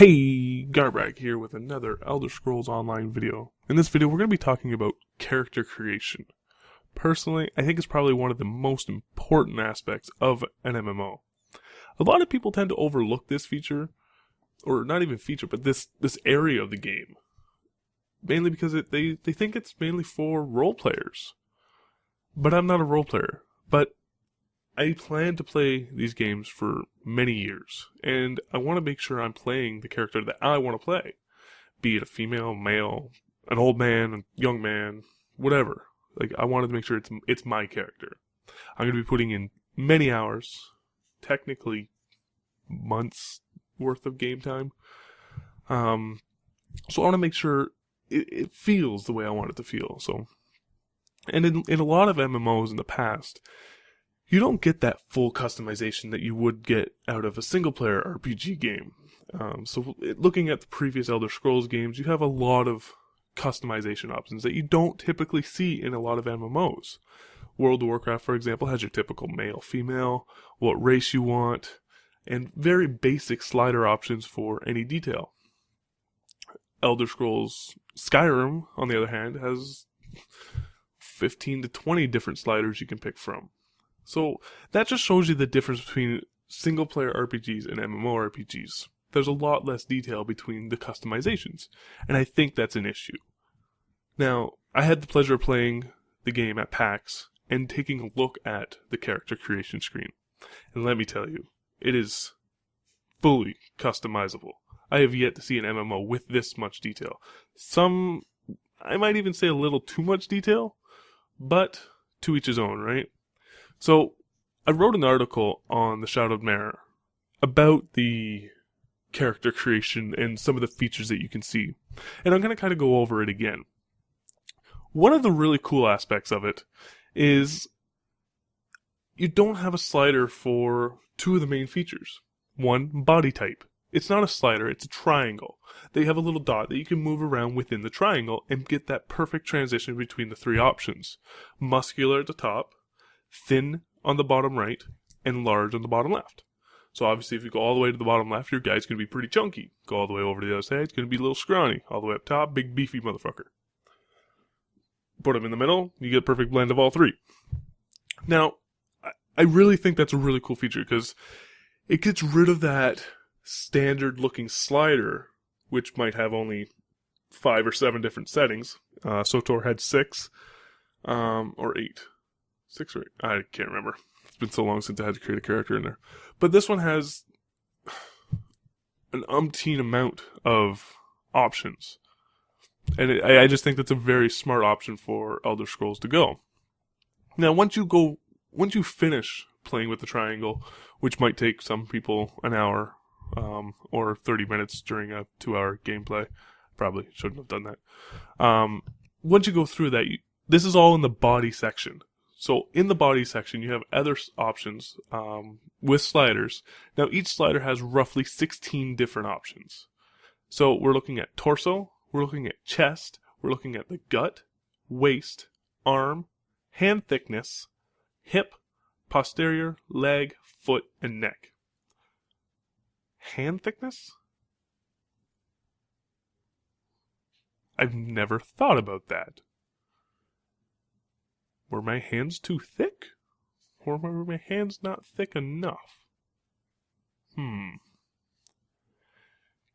Hey, Garbrac here with another Elder Scrolls Online video. In this video, we're going to be talking about character creation. Personally, I think it's probably one of the most important aspects of an MMO. A lot of people tend to overlook this feature, or not even feature, but this area of the game. Mainly because they think it's mainly for role players. But I'm not a role player. But I plan to play these games for many years, and I want to make sure I'm playing the character that I want to play. Be it a female, male, an old man, a young man, whatever. Like, I wanted to make sure it's my character. I'm going to be putting in many hours, technically months worth of game time. So I want to make sure it feels the way I want it to feel. So, and in a lot of MMOs in the past, you don't get that full customization that you would get out of a single-player RPG game. So looking at the previous Elder Scrolls games, you have a lot of customization options that you don't typically see in a lot of MMOs. World of Warcraft, for example, has your typical male, female, what race you want, and very basic slider options for any detail. Elder Scrolls Skyrim, on the other hand, has 15 to 20 different sliders you can pick from. So that just shows you the difference between single-player RPGs and MMORPGs. There's a lot less detail between the customizations, and I think that's an issue. Now, I had the pleasure of playing the game at PAX and taking a look at the character creation screen. And let me tell you, it is fully customizable. I have yet to see an MMO with this much detail. Some, I might even say a little too much detail, but to each his own, right? So, I wrote an article on the Shadowed Mare about the character creation and some of the features that you can see. And I'm going to kind of go over it again. One of the really cool aspects of it is you don't have a slider for two of the main features. One, body type. It's not a slider, it's a triangle. They have a little dot that you can move around within the triangle and get that perfect transition between the three options. Muscular at the top, thin on the bottom right, and large on the bottom left. So obviously if you go all the way to the bottom left, your guy's going to be pretty chunky. Go all the way over to the other side, it's going to be a little scrawny. All the way up top, big beefy motherfucker. Put him in the middle, you get a perfect blend of all three. Now, I really think that's a really cool feature because it gets rid of that standard looking slider, which might have only 5 or 7 different settings. SOTOR had 6, or 8. 6 or 8, I can't remember. It's been so long since I had to create a character in there. But this one has an umpteen amount of options. And I just think that's a very smart option for Elder Scrolls to go. Now, once you finish playing with the triangle, which might take some people an hour, or 30 minutes during a 2-hour gameplay, probably shouldn't have done that. Once you go through that, this is all in the body section. So in the body section, you have other options with sliders. Now each slider has roughly 16 different options. So we're looking at torso, we're looking at chest, we're looking at the gut, waist, arm, hand thickness, hip, posterior, leg, foot, and neck. Hand thickness? I've never thought about that. Were my hands too thick? Or were my hands not thick enough?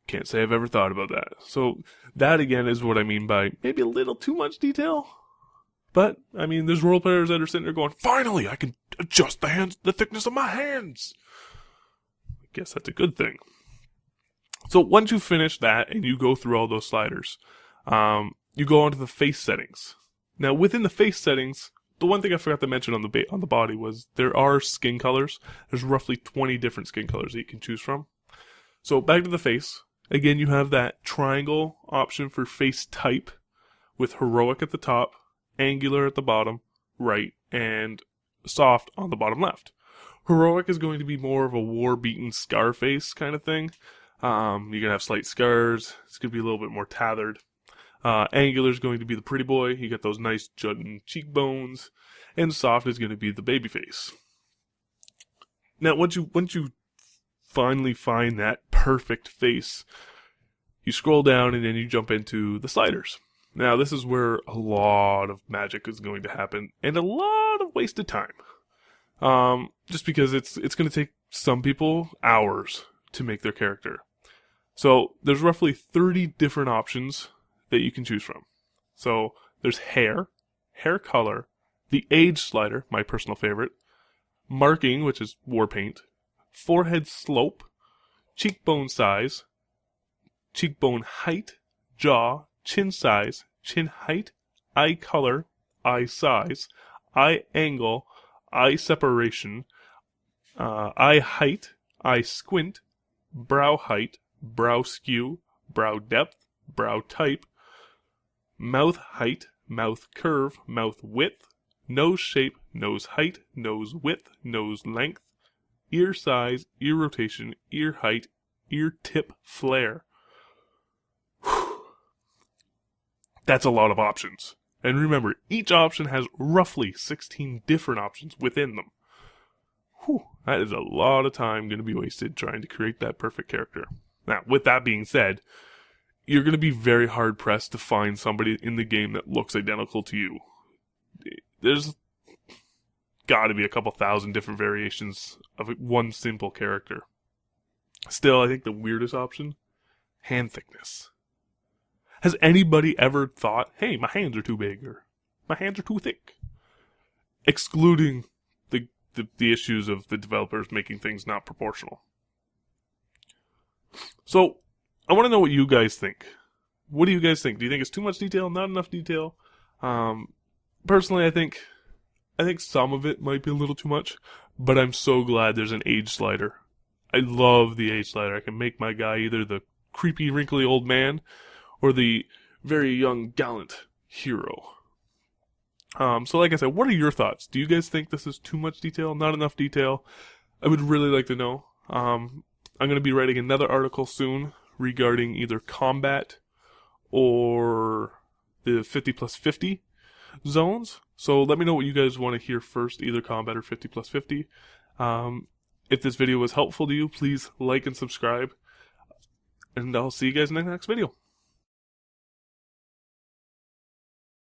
Can't say I've ever thought about that. So, that again is what I mean by maybe a little too much detail. But, I mean, there's role players that are sitting there going, finally, I can adjust the thickness of my hands! I guess that's a good thing. So, once you finish that and you go through all those sliders, you go on to the face settings. Now, within the face settings, the one thing I forgot to mention on the body was there are skin colors. There's roughly 20 different skin colors that you can choose from. So back to the face. Again, you have that triangle option for face type with heroic at the top, angular at the bottom right, and soft on the bottom left. Heroic is going to be more of a war-beaten scar face kind of thing. You're going to have slight scars. It's going to be a little bit more tethered. Angular is going to be the pretty boy. You get those nice jutting cheekbones. And soft is going to be the baby face. Now, once you finally find that perfect face You scroll down and then you jump into the sliders. Now this is where a lot of magic is going to happen and a lot of wasted time. Just because it's going to take some people hours to make their character. So there's roughly 30 different options that you can choose from. So there's hair color, the age slider, my personal favorite, marking, which is war paint, forehead slope, cheekbone size, cheekbone height, jaw, chin size, chin height, eye color, eye size, eye angle, eye separation, eye height, eye squint, brow height, brow skew, brow depth, brow type, mouth height, mouth curve, mouth width, nose shape, nose height, nose width, nose length, ear size, ear rotation, ear height, ear tip flare. Whew. That's a lot of options. And remember, each option has roughly 16 different options within them. Whew, that is a lot of time going to be wasted trying to create that perfect character. Now, with that being said, you're going to be very hard pressed to find somebody in the game that looks identical to you. There's got to be a couple thousand different variations of one simple character. Still, I think the weirdest option, hand thickness. Has anybody ever thought, hey, my hands are too big, or my hands are too thick? Excluding the issues of the developers making things not proportional. So, I want to know what you guys think. What do you guys think? Do you think it's too much detail, not enough detail? Personally, I think some of it might be a little too much, but I'm so glad there's an age slider. I love the age slider. I can make my guy either the creepy, wrinkly old man or the very young, gallant hero. So like I said, what are your thoughts? Do you guys think this is too much detail, not enough detail? I would really like to know. I'm going to be writing another article soon regarding either combat or the 50+50 zones. So let me know what you guys want to hear first, either combat or 50+50. If this video was helpful to you, please like and subscribe. And I'll see you guys in the next video.